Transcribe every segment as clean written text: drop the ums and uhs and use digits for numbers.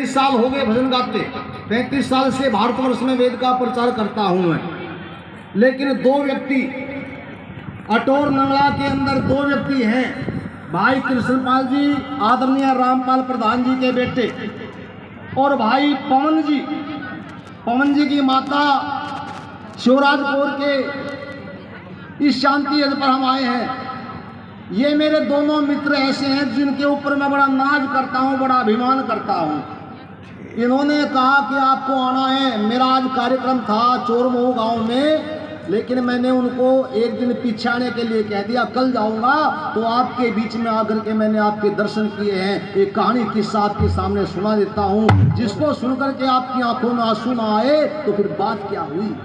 35 साल हो गए भजन गाते। 35 साल से भारतवर्ष में वेद का प्रचार करता हूं मैं। लेकिन दो व्यक्ति अटोर नंगला के अंदर दो व्यक्ति हैं, भाई कृष्णपाल जी आदरणीय रामपाल प्रधान जी के बेटे, और भाई पवन जी, पवन जी की माता शिवराज कौर के इस शांति यज्ञ पर हम आए हैं। ये मेरे दोनों मित्र ऐसे हैं जिनके ऊपर मैं बड़ा नाज करता हूँ, बड़ा अभिमान करता हूँ। इन्होंने कहा कि आपको आना है। मेरा आज कार्यक्रम था चोरमोह गांव में, लेकिन मैंने उनको एक दिन पीछे आने के लिए कह दिया, कल जाऊंगा। तो आपके बीच में आकर के मैंने आपके दर्शन किए हैं। एक कहानी किस्सा आपके सामने सुना देता हूँ, जिसको सुनकर के आपकी आंखों में आंसू ना आए तो फिर बात क्या हुई,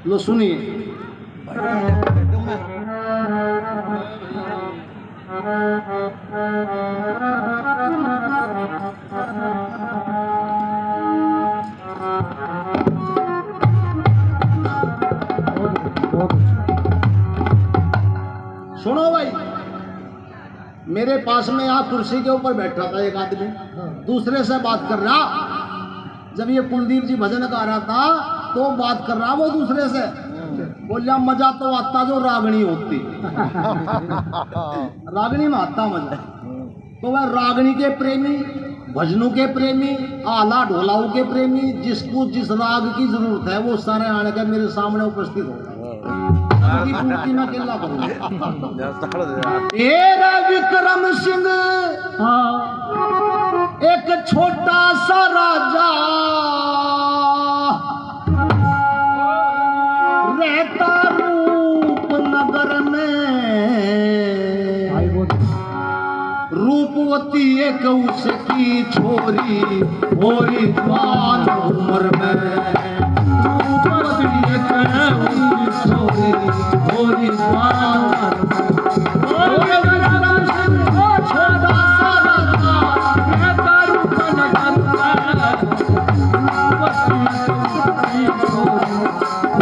लो सुनिए। सुनो भाई, मेरे पास में यहाँ कुर्सी के ऊपर बैठा था एक आदमी, दूसरे से बात कर रहा। जब ये कुलदीप जी भजन गा रहा था तो बात कर रहा वो दूसरे से, बोलिया मजा तो आता जो रागनी होती। रागनी में आता मजा। तो वह रागनी के प्रेमी, भजनों के प्रेमी, आला ढोलाओं के प्रेमी, जिसको जिस राग की जरूरत है वो सारे आने के मेरे सामने उपस्थित हो। मैं केला विक्रम सिंह एक छोटा सा राजा रहता रूपनगर में। रूपवती एक उसकी छोरी होरी जवान उम्र में। रूपवती एक छोरी होरी जवान छोटा सा राजा रहता रूपनगर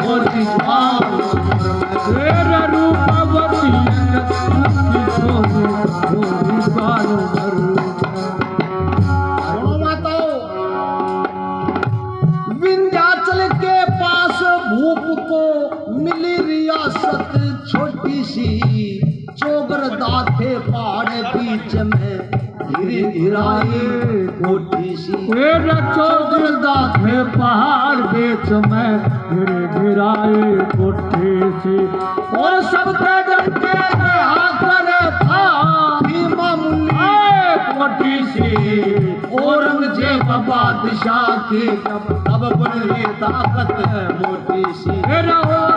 होरी जवान तेरा रूपवती विंध्याचल के पास भूप को मिली रियासत छोटी सी, चोगरदा थे पहाड़ बीच में गिरी गिराई कोठी सी। चोगरदा थे पहाड़ बीच में गिरी गिराई कोठी सी। और सबके डंडे में आकर था कोठी सी। औरंगजेब बादशाह की तब बन रही ताकत मोटी सी।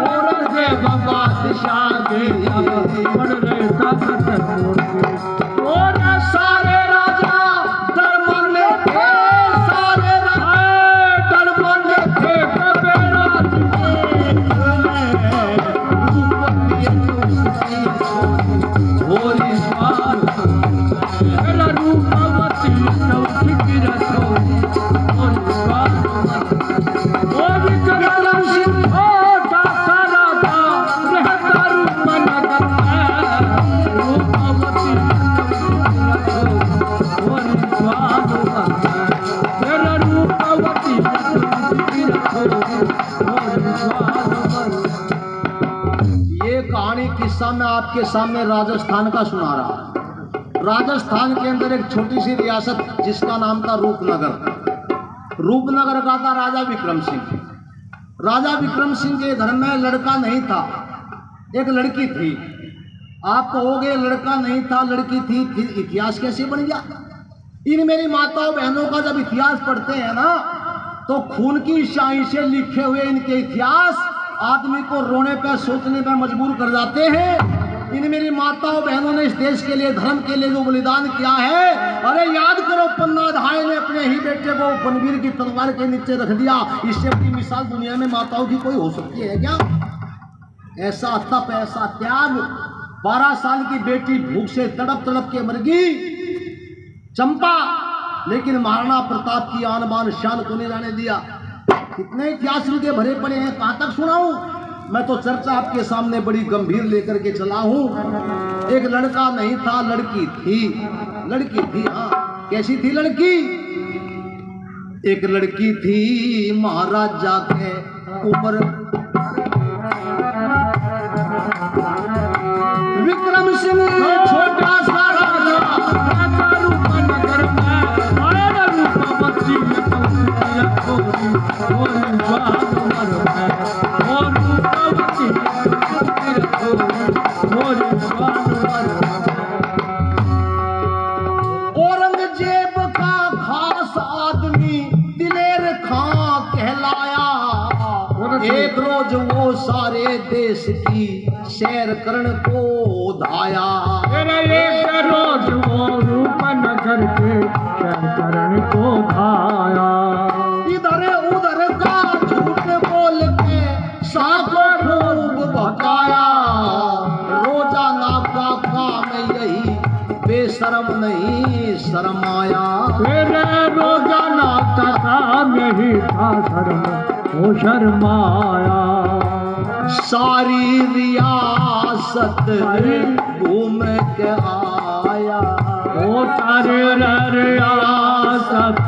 औरंगजेब बादशाह की तब बन रही ताकत मोटी सी। और सारे राजा डरमने थे, सारे राजा डरमने थे कबे राज किस्सा मैं आपके सामने राजस्थान का सुना रहा। राजस्थान के अंदर एक छोटी सी रियासत जिसका नाम था रूपनगर। रूपनगर का था राजा विक्रम सिंह। राजा विक्रम सिंह के घर में लड़का नहीं था, एक लड़की थी। आप कहोगे लड़का नहीं था लड़की थी, फिर इतिहास कैसे बन गया? इन मेरी माताओं बहनों का जब इतिहास पढ़ते हैं ना तो खून की स्याही से लिखे हुए इनके इतिहास आदमी को रोने पे सोचने पे मजबूर कर जाते हैं। इन मेरी माताओं बहनों ने इस देश के लिए, धर्म के लिए जो बलिदान किया है, अरे याद करो पन्ना धाय ने अपने ही बेटे को बनवीर की तलवार के नीचे रख दिया। इससे बड़ी मिसाल दुनिया में माताओं की कोई हो सकती है क्या? ऐसा तप, ऐसा त्याग। 12 साल की बेटी भूख से तड़प तड़प के मर गई चंपा, लेकिन महाराणा प्रताप की आन बान शान को नहीं जाने दिया। कितने इतिहास के भरे पड़े हैं, कहां तक सुनाऊं? मैं तो चर्चा आपके सामने बड़ी गंभीर लेकर के चला हूं। एक लड़का नहीं था, लड़की थी। लड़की थी, हाँ। कैसी थी लड़की? एक लड़की थी महाराजा के ऊपर, विक्रम सिंह छोटा सा राजा, रूपनगर में आया रूपवती औरंगजेब का खास आदमी दिलेर खां कहलाया। एक रोज वो सारे देश की सैर करण को धाया। एक रोज वो रूपनगर के सैर करण को धाया। इधर उधर का झूठ बोल के साको खूब भकाया। रोजाना का काम यही बेशरम नहीं शर्माया। तेरे रोजाना का काम यही था शर्म वो शर्माया। सारी रियासत घूम के आया। वो सारे रियासत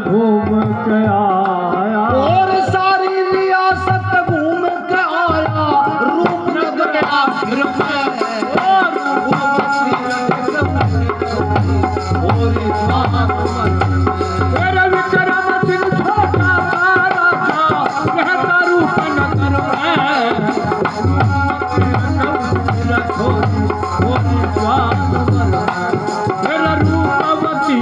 घूम के आया। और सारी रियासत घूम के आया। रूपनगर आखिर में तेरे विक्रम सिंह छोटा सा राजा रहता रूपनगर में। तेरा रूपवती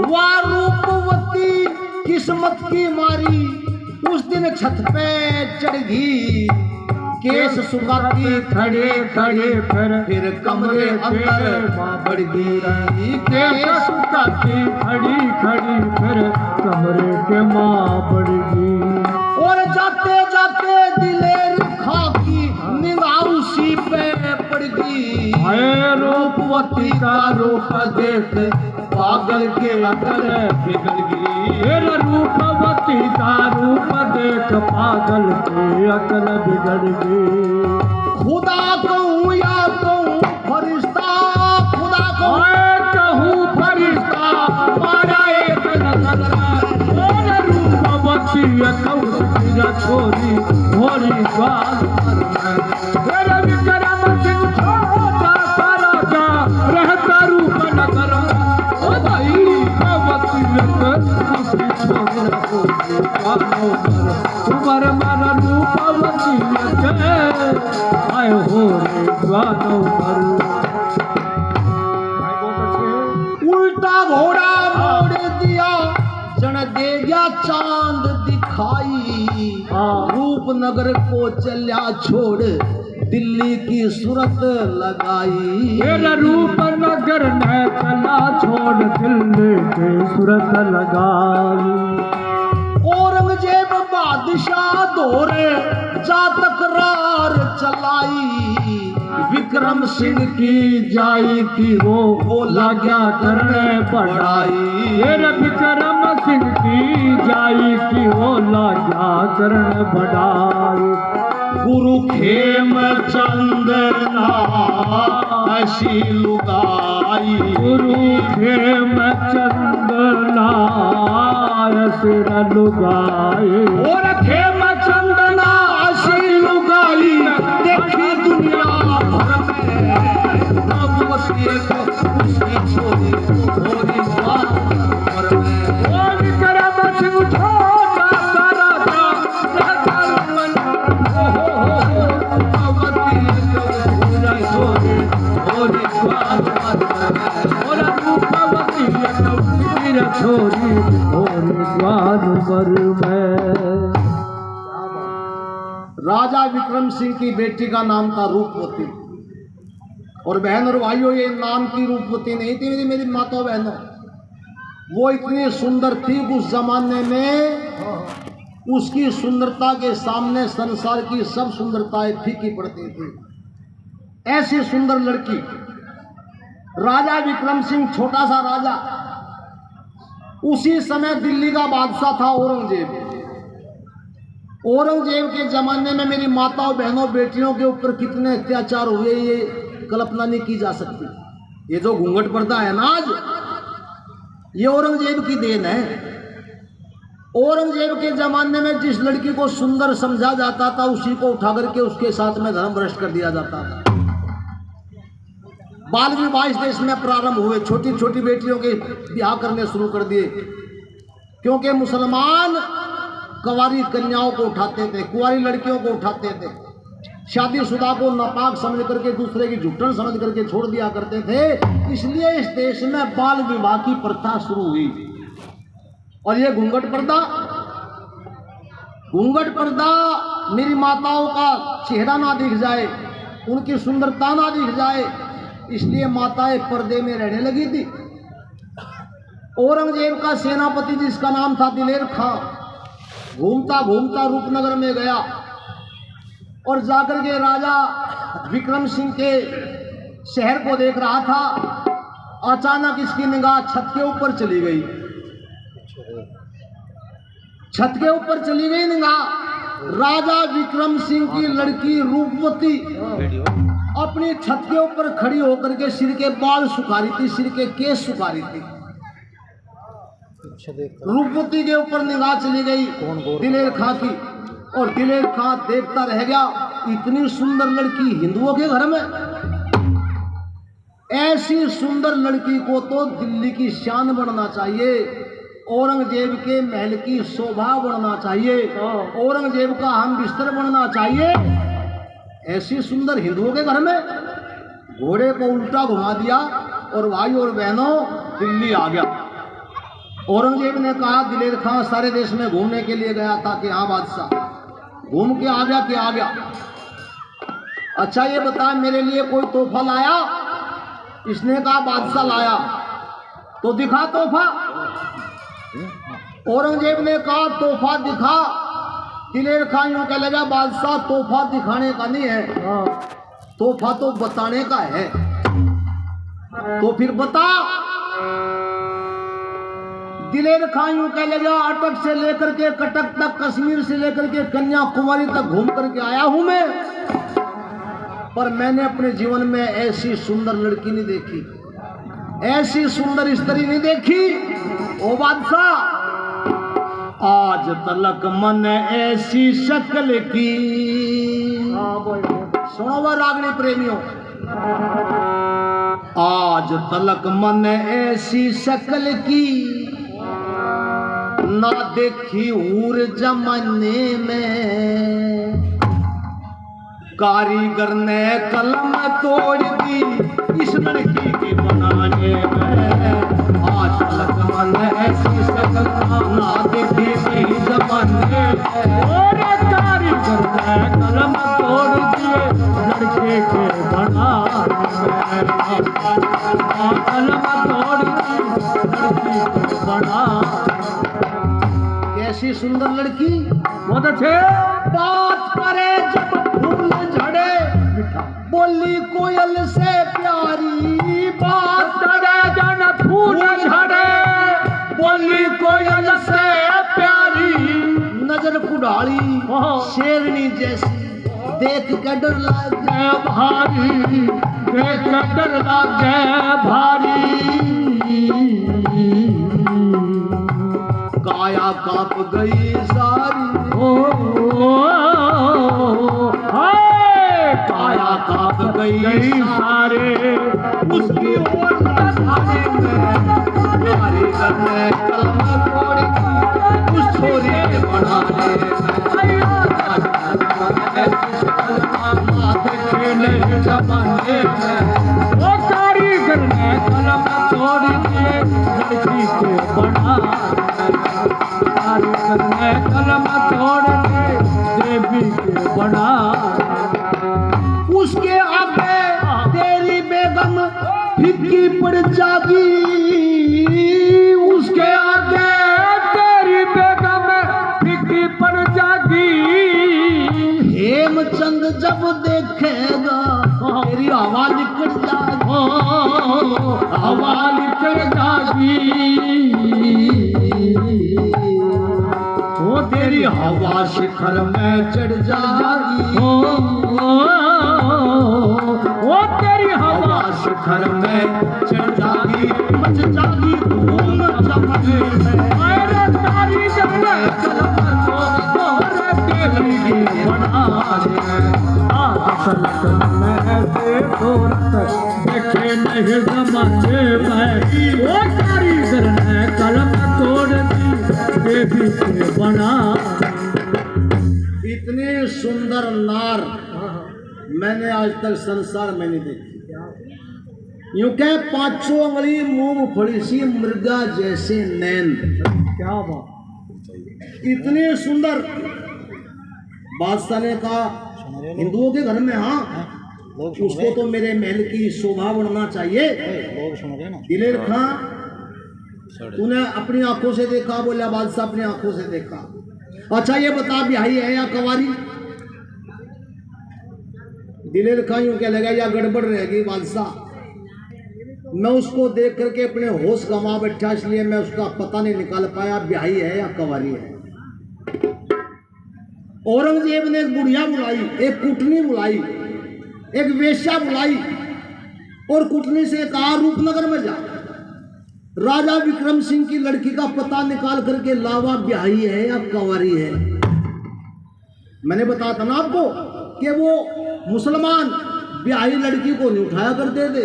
वह रूपवती किस्मत की मारी उस दिन छत पे चढ़ गई। केस सुखाती खड़े खड़े फिर कमरे अंदर बढ़ गई। केस सुखाती खड़ी खड़ी फिर कमरे के माँ बढ़ गई। और जाते जाते दिलेर खां की निगाह उसी पे पड़ गई। आए रूपवती का रूप देख पागल के अकल बिगड़ गई। तेरा रूपवती का रूप देख पागल के अकल बिगड़ गई। खुदा कहूँ या कहूँ फरिश्ता, खुदा कहूँ फरिश्ता मारा एक नजर में। रूपवती छोरी भोरी बात तेरा विक्रम सिंह छोटा सा राजा रहता रूपनगर में। ओ भाई उमर मन रूपवती आए हो रे गानो पर। उल्टा घोड़ा मोड़ दिया जन दे गया चांद दिखाई। रूपनगर को चल्या छोड़ दिल्ली की सूरत लगाई। तेरा रूपनगर ने चला छोड़ दिल्ली की सूरत लगाई। औरंगजेब बादशाह दौरे जा तकरार चलाई। विक्रम सिंह की जाई थी वो लाग्या करने पड़ाई। तेरा विक्रम सिंह की जाई थी वो लाग्या करने बढ़ाई। गुरु खेम चंदना ऐसी लुगाई। गुरु खेम चंदना सिर लुगाई। और खेम चंदना ऐसी लुगाई देखी दुनिया भर में। भगवती को उसकी छोरी भोरी बात भर में। ओ विक्रम सिंह छोटा सा राजा रहता छोरी राजा विक्रम सिंह की बेटी का नाम था रूपवती। और बहन और भाइयों, ये नाम की रूपवती नहीं थी मेरी माता बहनों। वो इतनी सुंदर थी उस जमाने में, उसकी सुंदरता के सामने संसार की सब सुंदरताएं फीकी पड़ती थी। ऐसी सुंदर लड़की राजा विक्रम सिंह छोटा सा राजा, उसी समय दिल्ली का बादशाह था औरंगजेब। औरंगजेब के जमाने में मेरी माताओं बहनों बेटियों के ऊपर कितने अत्याचार हुए ये कल्पना नहीं की जा सकती। ये जो घूंघट पर्दा है ना आज, ये औरंगजेब की देन है। औरंगजेब के जमाने में जिस लड़की को सुंदर समझा जाता था, उसी को उठा करके उसके साथ में धर्म भ्रष्ट कर दिया जाता था। बाल विवाह इस देश में प्रारंभ हुए, छोटी छोटी बेटियों के ब्याह करने शुरू कर दिए, क्योंकि मुसलमान कुंवारी कन्याओं को उठाते थे, कुंवारी लड़कियों को उठाते थे, शादीशुदा को नापाक समझ करके दूसरे की झुट्टन समझ करके छोड़ दिया करते थे। इसलिए इस देश में बाल विवाह की प्रथा शुरू हुई। और ये घूंघट पर्दा मेरी माताओं का चेहरा ना दिख जाए, उनकी सुंदरता ना दिख जाए, इसलिए माताएं पर्दे में रहने लगी थी। औरंगजेब का सेनापति जिसका नाम था दिलेर खां, घूमता घूमता रूपनगर में गया और जाकर के राजा विक्रम सिंह के शहर को देख रहा था। अचानक इसकी निगाह छत के ऊपर चली गई। छत के ऊपर चली गई निगाह। राजा विक्रम सिंह की लड़की रूपवती अपनी छत के ऊपर खड़ी होकर के सिर के बाल सुखा रही थी, सिर के केस सुखा रही थी। रूपवती के ऊपर निगाह चली गई दिलेर खां की, और दिलेर खां देखता रह गया, इतनी सुंदर लड़की हिंदुओं के घर में। ऐसी सुंदर लड़की को तो दिल्ली की शान बनना चाहिए, औरंगजेब के महल की शोभा बढ़ना चाहिए, औरंगजेब का हम बिस्तर बनना चाहिए। ऐसी सुंदर हिंदुओं के घर में घोड़े को उल्टा घुमा दिया और भाई और बहनों दिल्ली आ गया। औरंगजेब ने कहा, दिलेर खां सारे देश में घूमने के लिए गया था कि हाँ बादशाह, घूम के आ गया कि आ गया? अच्छा ये बता, मेरे लिए कोई तोहफा लाया? इसने कहा बादशाह लाया। तो दिखा तोहफा। औरंगजेब ने कहा तोहफा दिखा। दिलेर खां यूं कह लगा, बादशाह तोहफा दिखाने का नहीं है, तोहफा तो बताने का है। तो फिर बता। दिलेर खां यूं कह लगा, अटक से लेकर के कटक तक, कश्मीर से लेकर के कन्याकुमारी तक घूम करके आया हूं मैं, पर मैंने अपने जीवन में ऐसी सुंदर लड़की नहीं देखी, ऐसी सुंदर स्त्री नहीं देखी। ओ बादशाह, आज तलक मन ऐसी शक्ल की। सुनो वो रागनी प्रेमियों, आज तलक मन ऐसी शक्ल की, ना देखी हूर जमाने में। कारीगर ने कलम तोड़ दी इस लड़की के बनाने में। आज तलक मन ऐसी शक्ल ना देखी नहीं जमाने में। और कारीगर ने कलम तोड़ दिए लड़के के बनाने में। कलम तोड़ दी लड़की के बनाने। कैसी सुंदर लड़की, बहुत अच्छे। बात करे जब फूल झड़े, बोली कोयल से प्यारी। बात करे जन फूल झड़े, बोली कोयल से प्यारी। नजर कुड़ाली शेरनी जैसी, देख के डर लागे भारी, देख के डर लागे भारी। काया कांप गई सारी, काया कांप गई सारे। उसकी ओर धारे में कारीगर ने कलम तोड़ दी उस छोरी के बनाने में। जमाने में वो कारीगर ने कलम तोड़ दिए लड़की के बनाने। कारीगर ने कलम तोड़ दिए देवी के बनाने। उसके आगे तेरी बेगम फिक्की पड़ जागी। उसके आगे तेरी बेगम फिक्की पड़ जागी। हेमचंद जब देखेगा तेरी हवा निकल जागी, हवा निकल जागी। वो तेरी हवा शिखर में चढ़ जागी। वो तेरी पास घर में चढ़ जागी मच जागी धूम चमके में मेरे तारी जगह कलम तोड़ देगी बना आज फलक में से तोड़त देखे नहीं जमाने में वो कारीगर ने कलम तोड़ दी देवी के बना। इतनी सुंदर नार मैंने आज तक संसार में नहीं देखी। यूं कह पांचों उंगली मूंगफली सी मृगा जैसे नैन। क्या बात, इतनी सुंदर। बादशाह ने कहा हिंदुओं के घर में हाँ उसको तो मेरे महल की शोभा बढ़ना चाहिए। दिलेर खां तूने अपनी आंखों से देखा? बोला बादशाह अपनी आंखों से देखा। अच्छा ये बता ब्याही है या कवारी? दिलेर खां यूं क्या लगा या गड़बड़ रहेगी बादशाह। मैं उसको देख करके अपने होश गंवा बैठा, इसलिए मैं उसका पता नहीं निकाल पाया ब्याही है या कवारी है। औरंगजेब ने एक बुढ़िया बुलाई, एक कुटनी बुलाई, एक वेश्या बुलाई और कुटनी से कहा रूपनगर में जा राजा विक्रम सिंह की लड़की का पता निकाल करके लावा ब्याही है या कवारी है। मैंने बताया था ना आपको कि वो मुसलमान ब्याही लड़की को नहीं उठाया करते थे,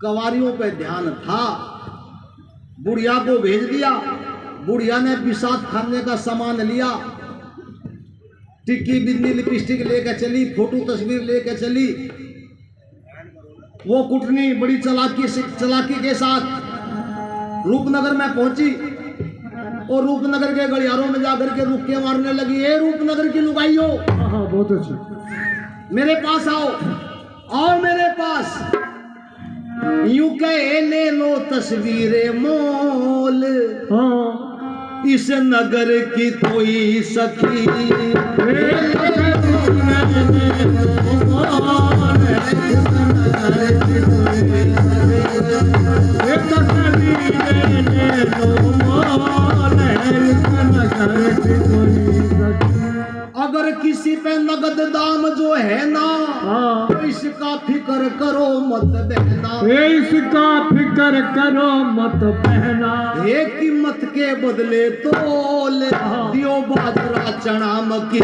कवारियों पे ध्यान था। बुढ़िया को भेज दिया, बुढ़िया ने बिसात खाने का सामान लिया, टिक्की बिंदी लिपस्टिक लेकर चली, फोटो तस्वीर लेकर चली। वो कुटनी बड़ी चालाकी के साथ रूपनगर में पहुंची और रूपनगर के गलियारों में जाकर के रुक्के मारने लगी। ए रूपनगर की लुगाइयो, हाँ बहुत अच्छी, मेरे पास आओ, आओ मेरे पास। यूं कहे ले लो तस्वीरें मोल, हाँ इस नगर की कोई सखी। अगर किसी पे नगद दाम जो है ना तो इसका फिक्र करो मत बहना। इसका फिक्र करो मत बहना। एक कीमत के बदले तोल दियो बाजरा चना मक्की।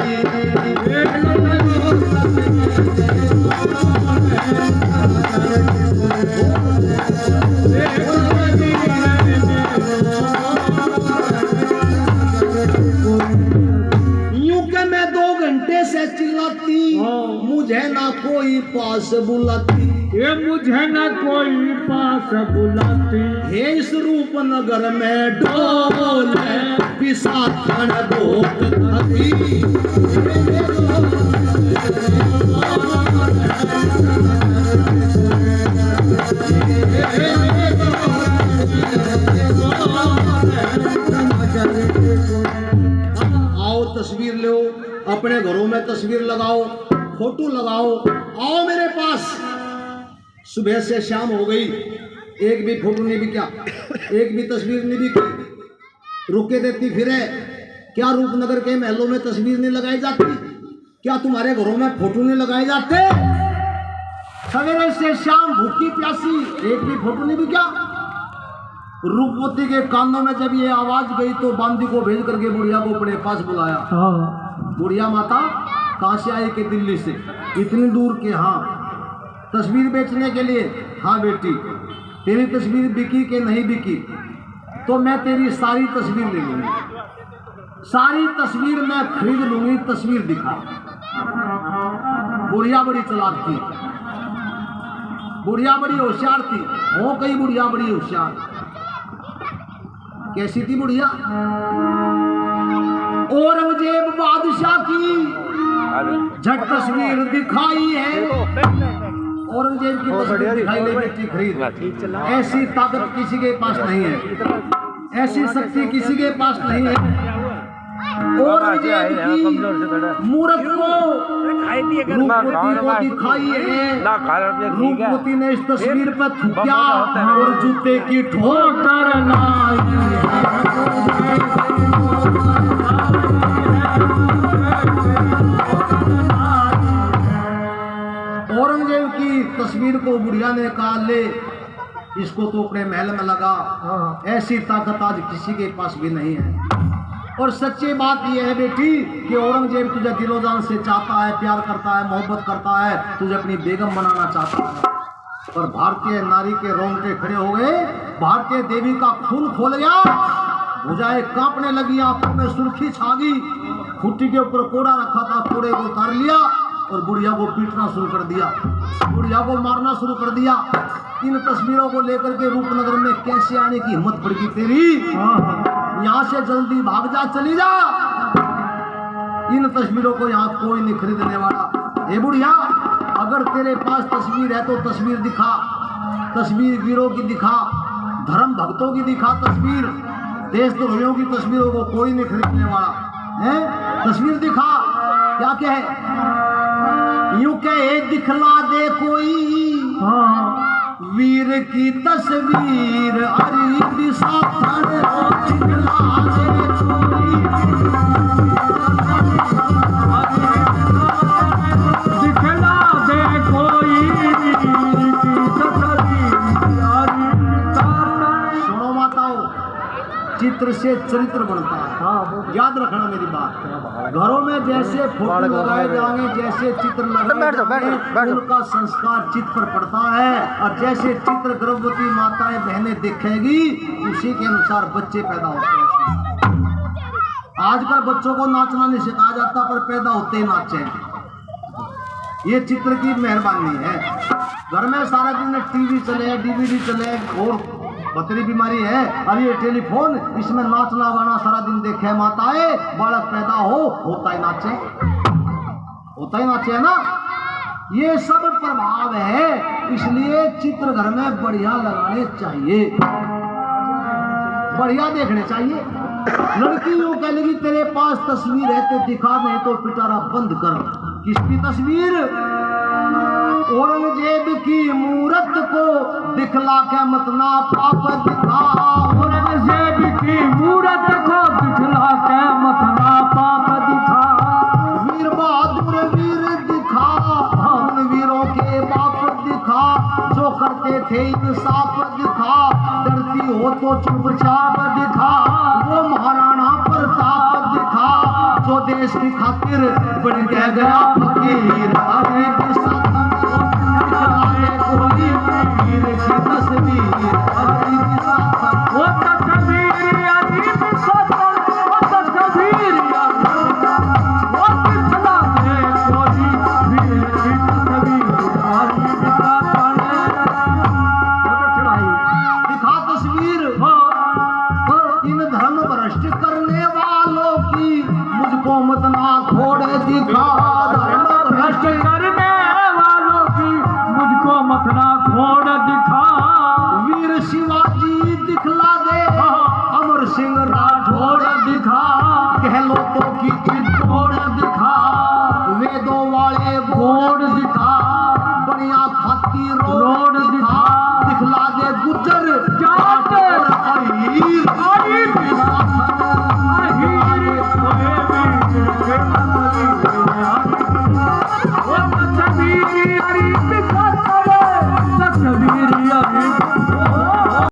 से चिल्लाती मुझे ना कोई पास बुलाती, ये मुझे ना कोई पास बुलाती। हे इस रूपनगर में ढोल बिसाखन भोग धरी। आओ तस्वीर लो, अपने घरों में तस्वीर लगाओ, फोटो लगाओ, आओ मेरे पास। सुबह से शाम हो गई, एक भी फोटो नहीं बिका, एक भी तस्वीर नहीं बिकी। रुके देती फिरे। क्या रूपनगर के महलों में तस्वीर नहीं लगाई जाती? क्या तुम्हारे घरों में फोटो नहीं लगाए जाते? सवेरे से शाम भूखी प्यासी, एक भी फोटो नहीं बिका। रूपवती के कानों में जब ये आवाज गई तो बांदी को भेज करके बुढ़िया को अपने पास बुलाया। बुढ़िया माता कहाँ से आई? कि दिल्ली से। इतनी दूर के? हाँ। तस्वीर बेचने के लिए? हाँ बेटी। तेरी तस्वीर बिकी कि नहीं बिकी? तो मैं तेरी सारी तस्वीर ले लूंगी, सारी तस्वीर मैं खरीद लूंगी। तस्वीर दिखा। बुढ़िया बड़ी चालाक थी, बुढ़िया बड़ी होशियार थी। हो गई बुढ़िया बड़ी होशियार। कैसी थी बुढ़िया? औरंगजेब बादशाह की झट तस्वीर दिखाई है। औरंगजेब की तस्वीर दिखाई ले बेटी खरीद। ऐसी ताकत किसी के पास नहीं है, ऐसी शक्ति किसी के पास नहीं है। औरंगजेब की मूरत को रूपवती को दिखाई है। रूपवती ने इस तस्वीर पर थूका और जूते की ठोकर लाई। औरंगजेब की तस्वीर को बुढ़िया ने कहा, ले इसको तो अपने महल में लगा, ऐसी ताकत आज किसी के पास भी नहीं है। और सच्ची बात यह है बेटी कि औरंगजेब तुझे दिलो जान से चाहता है, प्यार करता है, मोहब्बत करता है, तुझे अपनी बेगम बनाना चाहता है। पर भारतीय नारी के रोंगटे खड़े हो गए, भारतीय देवी का खून खोल गया, भुजाएं कांपने लगी, आंखों में सुर्खी छा गई। खुट्टी के ऊपर कोड़ा रखा था, कोड़े को उतार लिया और बुढ़िया को पीटना शुरू कर दिया, बुढ़िया को मारना शुरू कर दिया। इन तस्वीरों को लेकर के रूपनगर में कैसे आने की हिम्मत पड़गी तेरी? यहाँ से जल्दी भाग जा, चली जा। इन तस्वीरों को यहाँ कोई नहीं खरीदने वाला। हे बुढ़िया, अगर तेरे पास तस्वीर है तो तस्वीर दिखा, तस्वीर वीरों की दिखा, धर्म भक्तों की दिखा तस्वीर, देशद्रोहियों की तस्वीरों को कोई नहीं खरीदने वाला है। तस्वीर दिखा, क्या कहे? यूं कहे दिखला दे कोई वीर की तस्वीर, अरे विसाखन दिखला दे कोई, दिखला दे कोई वीर की तस्वीर। सुनो माताओं, चित्र से चरित्र बनता है, याद रखना मेरी बात। घरों में जैसे फोटो लगाए जाएंगे, जैसे चित्र लगाए, उनका संस्कार चित्र पर पड़ता है। और जैसे चित्र गर्भवती माताएं बहनें दिखेगी, उसी के अनुसार बच्चे पैदा होते हैं। आजकल बच्चों को नाचना नहीं सिखाया जाता, पर पैदा होते ही नाचे। ये चित्र की मेहरबानी है। घर में सारा दिन टीवी चले, डीवीडी चले, और बतरी बीमारी है, और ये टेलीफोन, इसमें नाचना गाना सारा दिन देखे माताएं, बालक पैदा होता ही नाचे, होता ही नाचे, है ना। ये सब प्रभाव है, इसलिए चित्र घर में बढ़िया लगाने चाहिए, बढ़िया देखने चाहिए। लड़की यूं कह लगी तेरे पास तस्वीर है तो दिखा, नहीं तो पिटारा बंद कर। किसकी तस्वीर? औरंगजेब की मूरत को दिखला के मत ना पाप दिखा, औरंगजेब की मूरत को दिखला के मत ना पाप दिखा। वीर बहादुर वीर दिखा, उन वीरों के बाप दिखा, जो करते थे इंसाफ दिखा, डरती हो तो चुपचाप दिखा, वो महाराणा प्रताप दिखा, जो देश की खातिर बढ़ गया फकीर। अरे कोई वीर की तस्वीर, अरे वो तस्वीर अजीब सतल, वो तस्वीर वो दिखला दे कोई वीर की तस्वीर, दिखा तस्वीर। इन धर्म भ्रष्ट करने वालों की मुझको मत ना खोड़ दिखा, धर्म भ्रष्ट